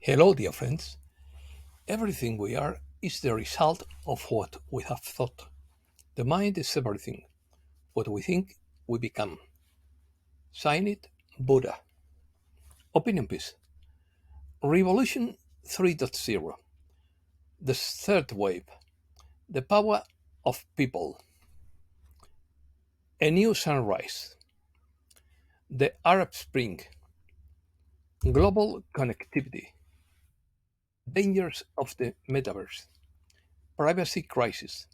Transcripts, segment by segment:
Hello, dear friends. Everything we are is the result of what we have thought. The mind is everything. What we think, we become. Sign it, Buddha. Opinion piece. Revolution 3.0. The third wave. The power of people. A new sunrise. The Arab Spring. Global connectivity. Dangers of the Metaverse. Privacy crisis.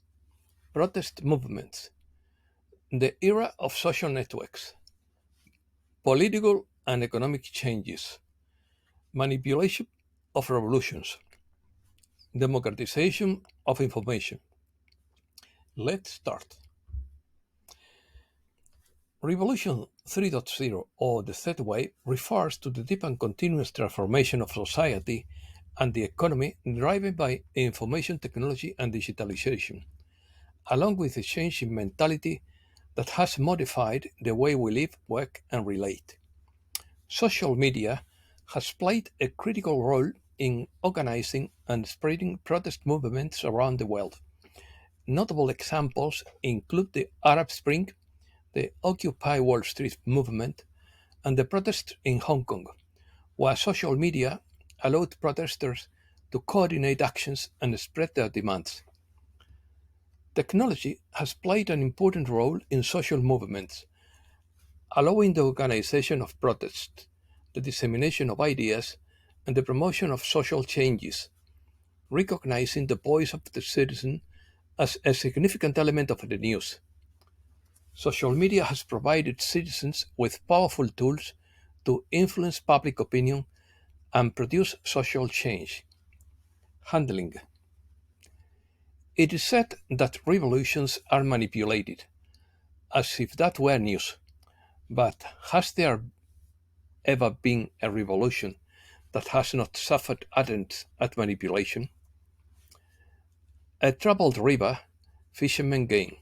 Protest movements. The era of social networks. Political and economic changes, manipulation of revolutions, democratization of information. Let's start. Revolution 3.0, or the third wave, refers to the deep and continuous transformation of society and the economy driven by information technology and digitalization, along with a change in mentality that has modified the way we live, work, and relate. Social media has played a critical role in organizing and spreading protest movements around the world. Notable examples include the Arab Spring, the Occupy Wall Street movement, and the protests in Hong Kong, where social media allowed protesters to coordinate actions and spread their demands. Technology has played an important role in social movements, allowing the organization of protests, the dissemination of ideas, and the promotion of social changes, recognizing the voice of the citizen as a significant element of the news. Social media has provided citizens with powerful tools to influence public opinion and produce social change. Handling. It is said that revolutions are manipulated, as if that were news. But has there ever been a revolution that has not suffered attempts at manipulation? A troubled river, fishermen gain,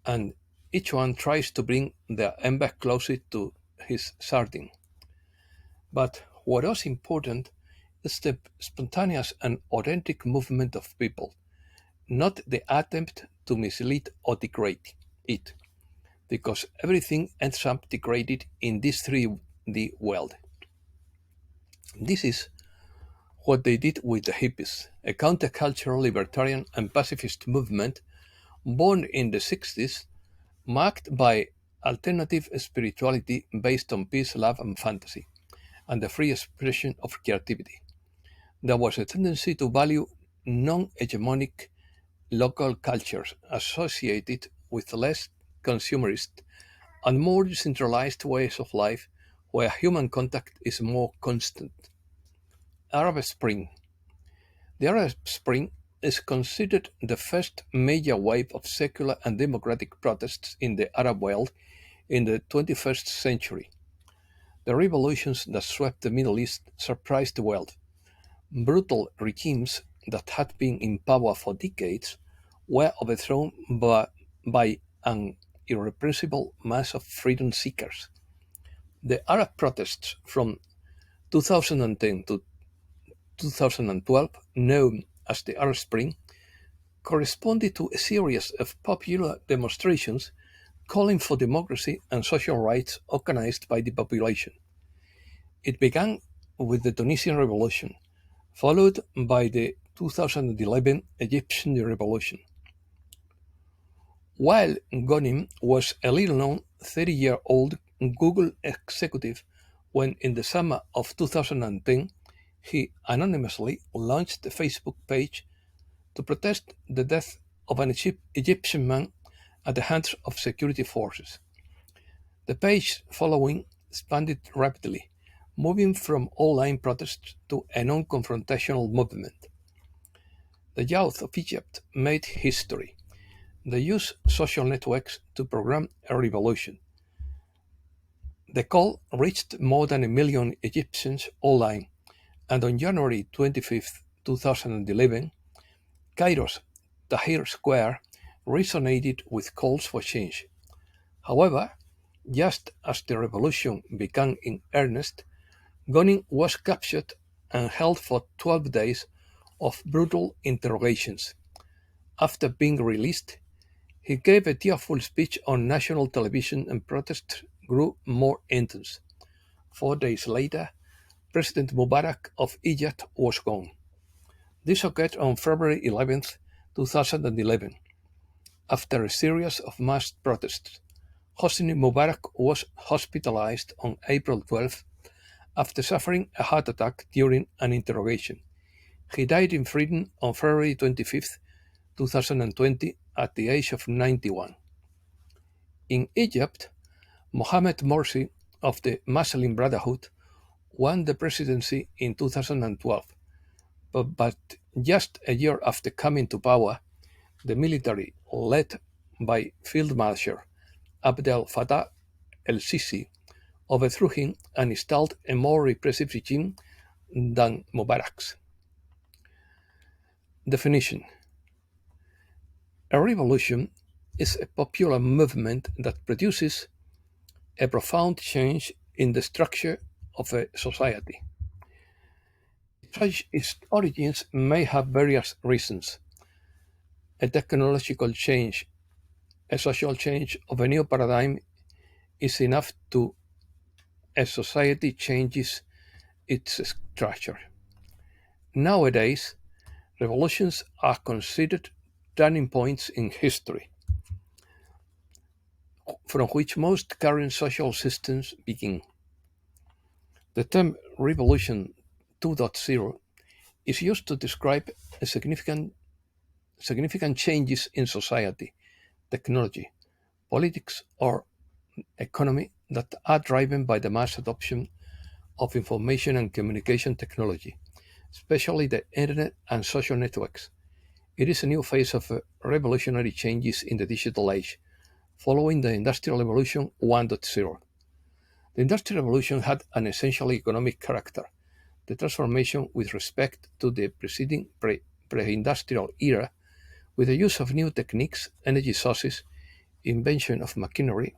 and each one tries to bring their ember closer to his sardine. But what is important is the spontaneous and authentic movement of people, not the attempt to mislead or degrade it, because everything ends up degraded in this 3D world. This is what they did with the hippies, a countercultural, libertarian, and pacifist movement born in the 60s, marked by alternative spirituality based on peace, love, and fantasy, and the free expression of creativity. There was a tendency to value non hegemonic local cultures associated with less consumerist and more decentralized ways of life where human contact is more constant. Arab Spring. The Arab Spring is considered the first major wave of secular and democratic protests in the Arab world in the 21st century. The revolutions that swept the Middle East surprised the world. Brutal regimes that had been in power for decades were overthrown by an irrepressible mass of freedom seekers. The Arab protests from 2010 to 2012, known as the Arab Spring, corresponded to a series of popular demonstrations calling for democracy and social rights organized by the population. It began with the Tunisian Revolution, followed by the 2011 Egyptian Revolution. While Ghanim was a little-known 30-year-old Google executive when in the summer of 2010 he anonymously launched a Facebook page to protest the death of an Egyptian man at the hands of security forces. The page following expanded rapidly, moving from online protests to a non-confrontational movement. The youth of Egypt made history. They used social networks to program a revolution. The call reached more than a million Egyptians online, and on January 25, 2011, Cairo's Tahrir Square resonated with calls for change. However, just as the revolution began in earnest, Ghanim was captured and held for 12 days of brutal interrogations. After being released, he gave a tearful speech on national television and protests grew more intense. 4 days later, President Mubarak of Egypt was gone. This occurred on February 11, 2011, after a series of mass protests. Hosni Mubarak was hospitalized on April 12 after suffering a heart attack during an interrogation. He died in freedom on February 25, 2020, at the age of 91. In Egypt, Mohamed Morsi of the Muslim Brotherhood won the presidency in 2012, but just a year after coming to power, the military, led by Field Marshal Abdel Fattah el-Sisi, overthrew him and installed a more repressive regime than Mubarak's. Definition: a revolution is a popular movement that produces a profound change in the structure of a society. Its origins may have various reasons. A technological change, a social change of a new paradigm is enough to a society changes its structure. Nowadays, revolutions are considered turning points in history, from which most current social systems begin. The term Revolution 2.0 is used to describe a significant changes in society, technology, politics, or economy that are driven by the mass adoption of information and communication technology, especially the internet and social networks. It is a new phase of revolutionary changes in the digital age, following the Industrial Revolution 1.0. The Industrial Revolution had an essentially economic character. The transformation with respect to the preceding pre-industrial era, with the use of new techniques, energy sources, invention of machinery,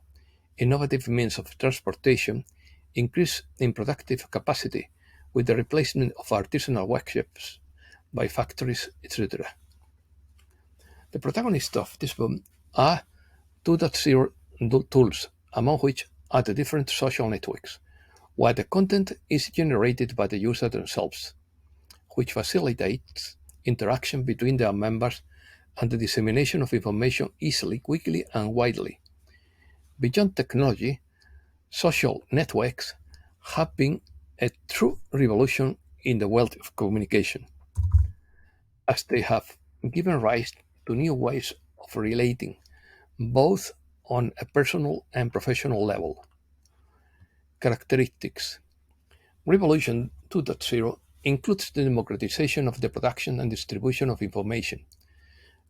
innovative means of transportation, increase in productive capacity with the replacement of artisanal workshops by factories, etc. The protagonists of this boom are 2.0 tools, among which are the different social networks, while the content is generated by the user themselves, which facilitates interaction between their members and the dissemination of information easily, quickly, and widely. Beyond technology, social networks have been a true revolution in the world of communication, as they have given rise to new ways of relating, both on a personal and professional level. Characteristics: Revolution 2.0 includes the democratization of the production and distribution of information.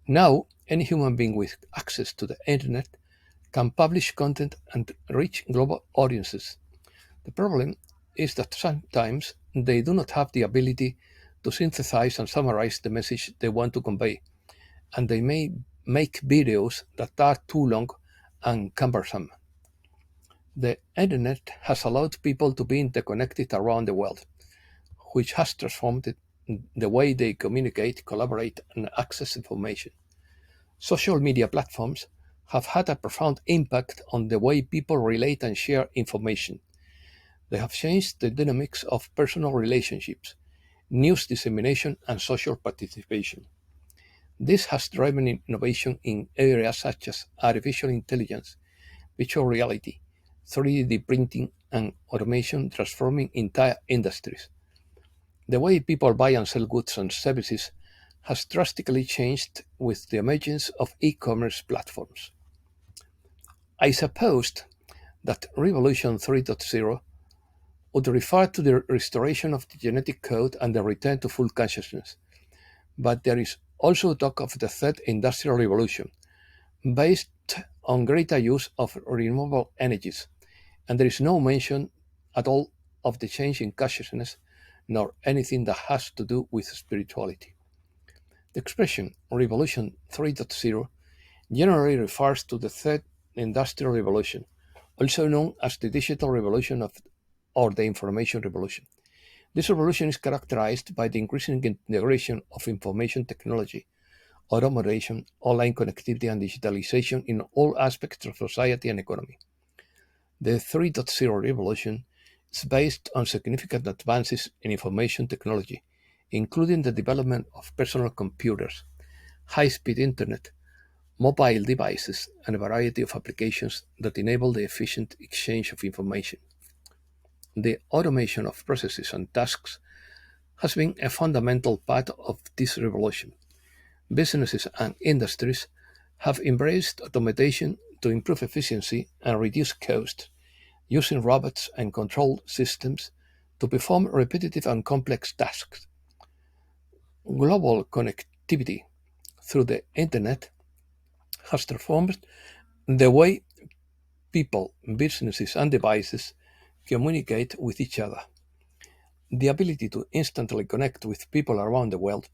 Now, any human being with access to the internet can publish content and reach global audiences. The problem is that sometimes they do not have the ability to synthesize and summarize the message they want to convey, and they may make videos that are too long and cumbersome. The internet has allowed people to be interconnected around the world, which has transformed the way they communicate, collaborate, and access information. Social media platforms have had a profound impact on the way people relate and share information. They have changed the dynamics of personal relationships, news dissemination, and social participation. This has driven innovation in areas such as artificial intelligence, virtual reality, 3D printing, and automation, transforming entire industries. The way people buy and sell goods and services has drastically changed with the emergence of e-commerce platforms. I supposed that Revolution 3.0 would refer to the restoration of the genetic code and the return to full consciousness, but there is also talk of the third industrial revolution, based on greater use of renewable energies, and there is no mention at all of the change in consciousness nor anything that has to do with spirituality. The expression Revolution 3.0 generally refers to the third industrial revolution, also known as the digital revolution or the information revolution, This revolution is characterized by the increasing integration of information technology, automation, online connectivity, and digitalization in all aspects of society and economy. The 3.0 revolution is based on significant advances in information technology, including the development of personal computers, high-speed internet, mobile devices, and a variety of applications that enable the efficient exchange of information. The automation of processes and tasks has been a fundamental part of this revolution. Businesses and industries have embraced automation to improve efficiency and reduce costs, using robots and control systems to perform repetitive and complex tasks. Global connectivity through the Internet has transformed the way people, businesses, and devices communicate with each other. The ability to instantly connect with people around the world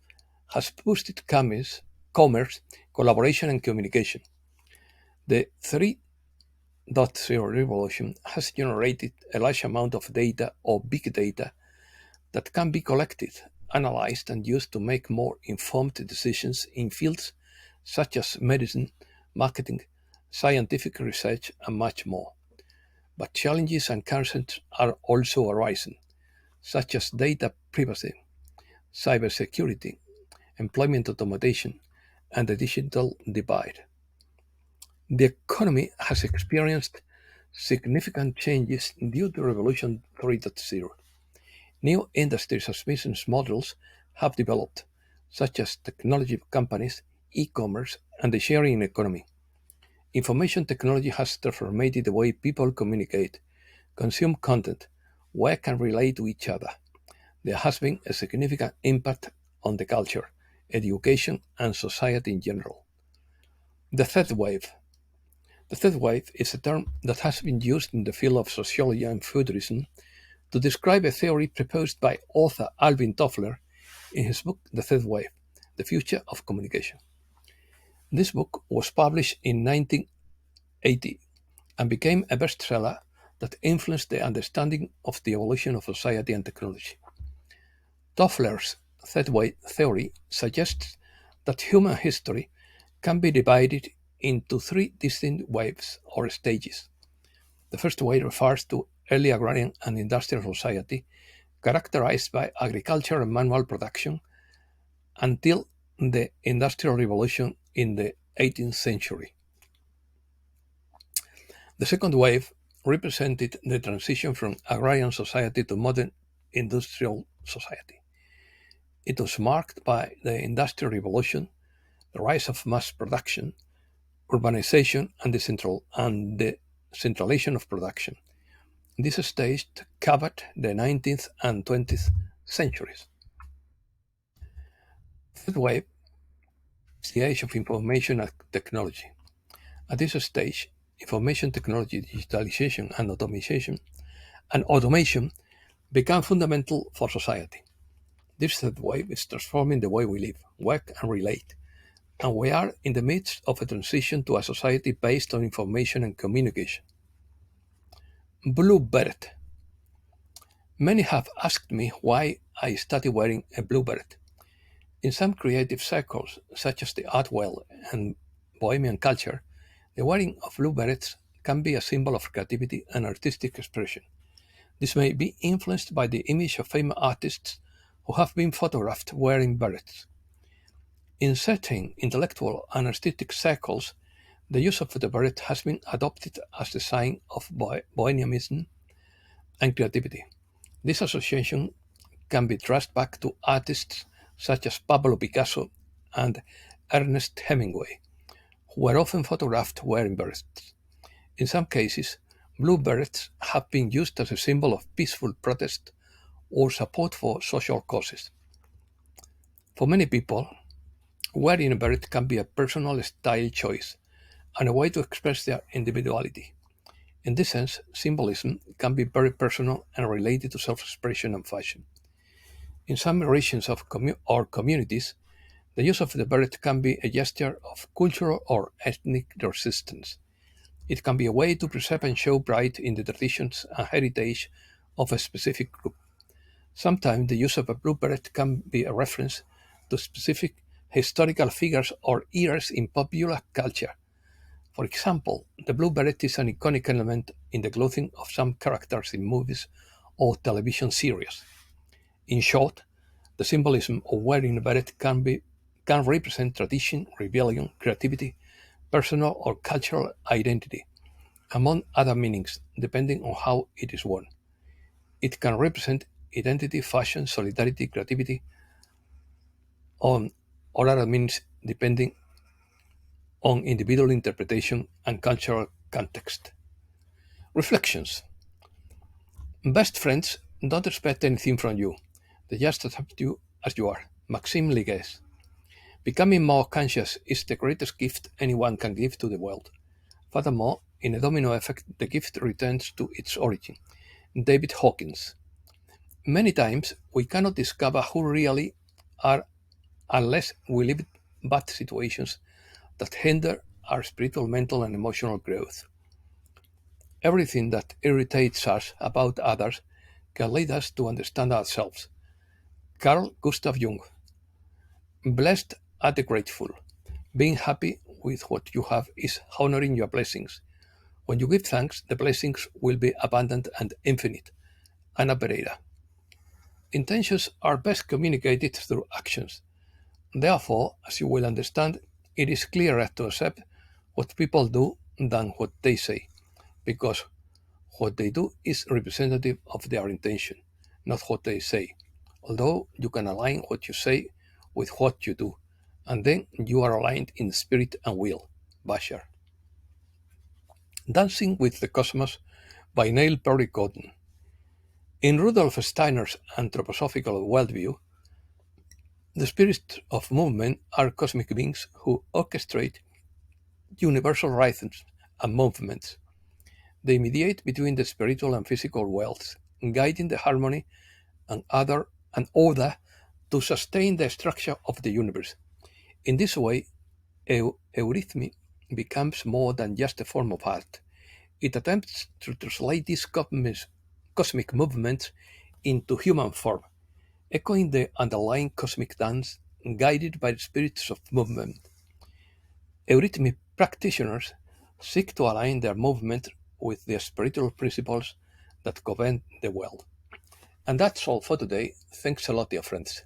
has boosted commerce, collaboration, and communication. The 3.0 revolution has generated a large amount of data or big data that can be collected, analyzed, and used to make more informed decisions in fields such as medicine, marketing, scientific research, and much more. But challenges and concerns are also arising, such as data privacy, cybersecurity, employment automation, and the digital divide. The economy has experienced significant changes due to Revolution 3.0. New industries as business models have developed, such as technology companies, e-commerce, and the sharing economy. Information technology has transformed the way people communicate, consume content, work, and relate to each other. There has been a significant impact on the culture, education, and society in general. The third wave. The third wave is a term that has been used in the field of sociology and futurism to describe a theory proposed by author Alvin Toffler in his book The Third Wave: The Future of Communication. This book was published in 1980 and became a bestseller that influenced the understanding of the evolution of society and technology. Toffler's third wave theory suggests that human history can be divided into three distinct waves or stages. The first wave refers to early agrarian and industrial society characterized by agriculture and manual production until the Industrial Revolution in the 18th century. The second wave represented the transition from agrarian society to modern industrial society. It was marked by the Industrial Revolution, the rise of mass production, urbanization, and the centralization of production. This stage covered the 19th and 20th centuries. Third wave is the age of information and technology. At this stage, information technology, digitalization, and automation become fundamental for society. This third wave is transforming the way we live, work, and relate, and we are in the midst of a transition to a society based on information and communication. Blue beret. Many have asked me why I started wearing a blue beret. In some creative circles, such as the art world and bohemian culture, the wearing of blue berets can be a symbol of creativity and artistic expression. This may be influenced by the image of famous artists who have been photographed wearing berets. In certain intellectual and artistic circles, the use of the beret has been adopted as a sign of bohemianism and creativity. This association can be traced back to artists such as Pablo Picasso and Ernest Hemingway, who were often photographed wearing berets. In some cases, blue berets have been used as a symbol of peaceful protest or support for social causes. For many people, wearing a beret can be a personal style choice and a way to express their individuality. In this sense, symbolism can be very personal and related to self-expression and fashion. In some regions or communities, the use of the beret can be a gesture of cultural or ethnic resistance. It can be a way to preserve and show pride in the traditions and heritage of a specific group. Sometimes the use of a blue beret can be a reference to specific historical figures or eras in popular culture. For example, the blue beret is an iconic element in the clothing of some characters in movies or television series. In short, the symbolism of wearing a beret can represent tradition, rebellion, creativity, personal or cultural identity, among other meanings, depending on how it is worn. It can represent identity, fashion, solidarity, creativity, on or other meanings depending on individual interpretation and cultural context. Reflections. Best friends don't expect anything from you. They just accept you as you are. Maxime Ligues. Becoming more conscious is the greatest gift anyone can give to the world. Furthermore, in a domino effect, the gift returns to its origin. David Hawkins. Many times we cannot discover who really are unless we live bad situations that hinder our spiritual, mental, and emotional growth. Everything that irritates us about others can lead us to understand ourselves. Carl Gustav Jung. Blessed are the grateful. Being happy with what you have is honoring your blessings. When you give thanks, the blessings will be abundant and infinite. Anna Pereira. Intentions are best communicated through actions. Therefore, as you will understand, it is clearer to accept what people do than what they say, because what they do is representative of their intention, not what they say. Although you can align what you say with what you do, and then you are aligned in spirit and will. Bashar. Dancing with the Cosmos by Neil Perry Gordon. In Rudolf Steiner's anthroposophical worldview, the spirits of movement are cosmic beings who orchestrate universal rhythms and movements. They mediate between the spiritual and physical worlds, guiding the harmony and order to sustain the structure of the universe. In this way, eurythmy becomes more than just a form of art. It attempts to translate these cosmic movements into human form, echoing the underlying cosmic dance guided by the spirits of movement. Eurythmy practitioners seek to align their movement with the spiritual principles that govern the world. And that's all for today. Thanks a lot, dear friends.